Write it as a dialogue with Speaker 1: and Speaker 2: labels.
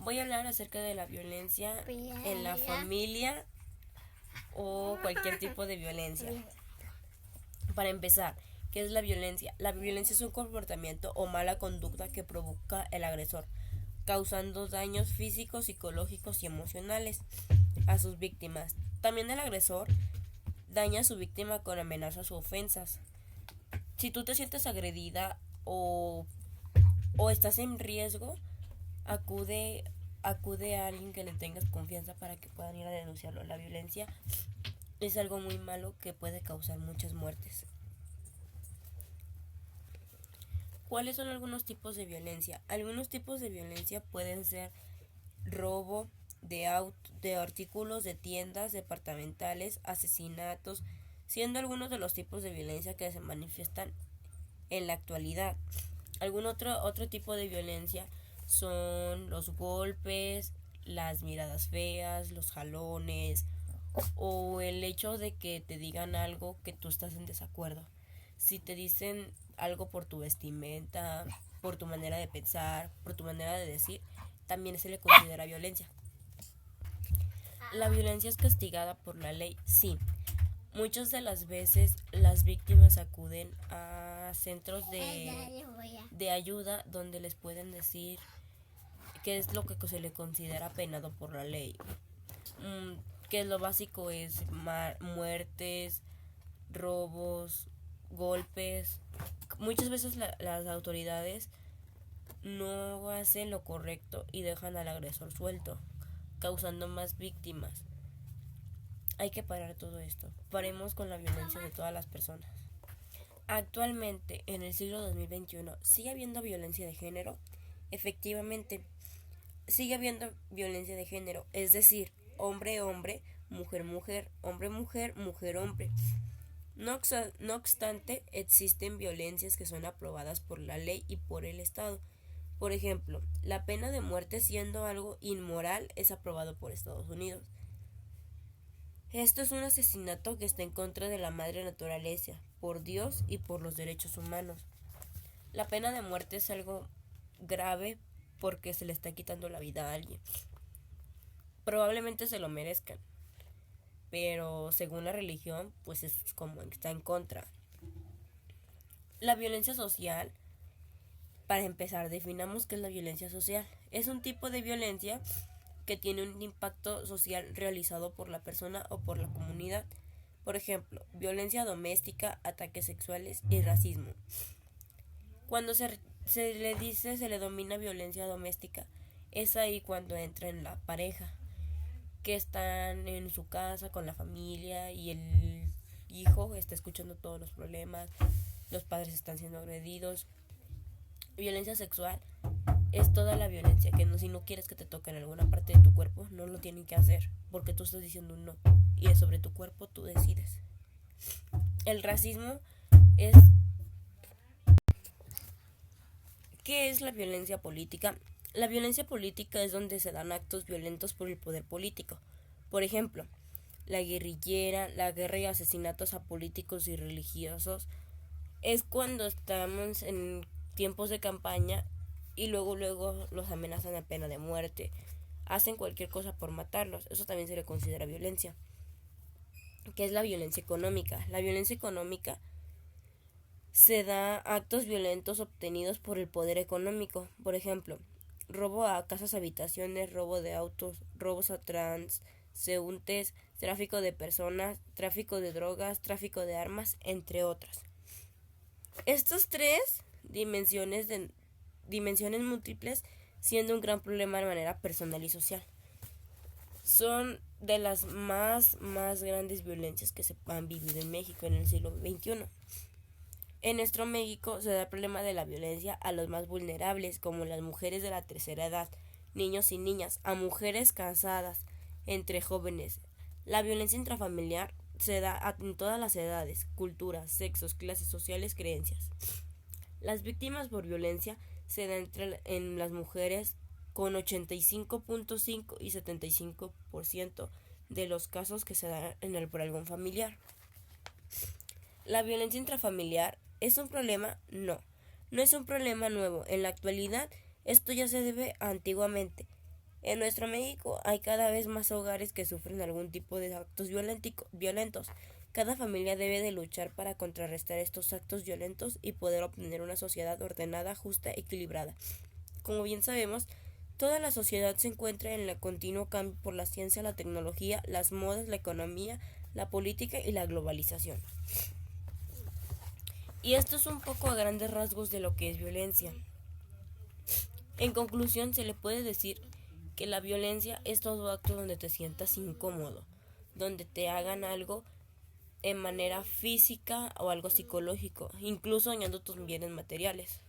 Speaker 1: Voy a hablar acerca de la violencia en la familia o cualquier tipo de violencia. Para empezar, ¿qué es la violencia? La violencia es un comportamiento o mala conducta que provoca el agresor, causando daños físicos, psicológicos y emocionales a sus víctimas. También el agresor daña a su víctima con amenazas o ofensas. Si tú te sientes agredida o estás en riesgo, acude a alguien que le tengas confianza para que puedan ir a denunciarlo. La violencia es algo muy malo que puede causar muchas muertes. ¿Cuáles son algunos tipos de violencia? Algunos tipos de violencia pueden ser robo de artículos de tiendas departamentales, asesinatos, siendo algunos de los tipos de violencia que se manifiestan en la actualidad. Algún otro tipo de violencia son los golpes, las miradas feas, los jalones o el hecho de que te digan algo que tú estás en desacuerdo. Si te dicen algo por tu vestimenta, por tu manera de pensar, por tu manera de decir, también se le considera violencia. ¿La violencia es castigada por la ley? Sí. Muchas de las veces las víctimas acuden a centros de ayuda donde les pueden decir qué es lo que se le considera penado por la ley. Que lo básico es muertes, robos, golpes. Muchas veces las autoridades no hacen lo correcto y dejan al agresor suelto, causando más víctimas. Hay que parar todo esto. Paremos con la violencia de todas las personas. Actualmente, en el siglo 2021, ¿sigue habiendo violencia de género? Efectivamente, sigue habiendo violencia de género, es decir, hombre-hombre, mujer-mujer, hombre-mujer, mujer-hombre. No obstante, existen violencias que son aprobadas por la ley y por el Estado. Por ejemplo, la pena de muerte, siendo algo inmoral, es aprobado por Estados Unidos. Esto es un asesinato que está en contra de la madre naturaleza, por Dios y por los derechos humanos. La pena de muerte es algo grave porque se le está quitando la vida a alguien. Probablemente se lo merezcan, pero según la religión, pues es como está en contra. La violencia social, para empezar, definamos qué es la violencia social. Es un tipo de violencia que tiene un impacto social realizado por la persona o por la comunidad. Por ejemplo, violencia doméstica, ataques sexuales y racismo. Cuando se le domina violencia doméstica, es ahí cuando entra en la pareja, que están en su casa con la familia y el hijo está escuchando todos los problemas, los padres están siendo agredidos. Violencia sexual es toda la violencia que si no quieres que te toquen alguna parte de tu cuerpo, no lo tienen que hacer, porque tú estás diciendo un no, y es sobre tu cuerpo, tú decides. El racismo es... ¿Qué es la violencia política? La violencia política es donde se dan actos violentos por el poder político. Por ejemplo, la guerrillera, la guerra y asesinatos a políticos y religiosos. Es cuando estamos en tiempos de campaña y luego los amenazan a pena de muerte. Hacen cualquier cosa por matarlos. Eso también se le considera violencia. ¿Qué es la violencia económica? La violencia económica se da actos violentos obtenidos por el poder económico. Por ejemplo, robo a casas habitaciones, robo de autos, robos a transeúntes, tráfico de personas, tráfico de drogas, tráfico de armas, entre otras. Estas tres dimensiones múltiples, siendo un gran problema de manera personal y social, son de las más grandes violencias que se han vivido en México en el siglo XXI. En nuestro México se da el problema de la violencia a los más vulnerables, como las mujeres de la tercera edad, niños y niñas, a mujeres casadas, entre jóvenes. La violencia intrafamiliar se da en todas las edades, culturas, sexos, clases sociales, creencias. Las víctimas por violencia se dan en las mujeres con 85.5 y 75% de los casos que se dan por algún familiar. ¿La violencia intrafamiliar es un problema? No, no es un problema nuevo. En la actualidad, esto ya se debe antiguamente. En nuestro México hay cada vez más hogares que sufren algún tipo de actos violentos. Cada familia debe de luchar para contrarrestar estos actos violentos y poder obtener una sociedad ordenada, justa, equilibrada. Como bien sabemos, toda la sociedad se encuentra en el continuo cambio por la ciencia, la tecnología, las modas, la economía, la política y la globalización. Y esto es un poco a grandes rasgos de lo que es violencia. En conclusión, se le puede decir que la violencia es todo acto donde te sientas incómodo, donde te hagan algo en manera física o algo psicológico, incluso dañando tus bienes materiales.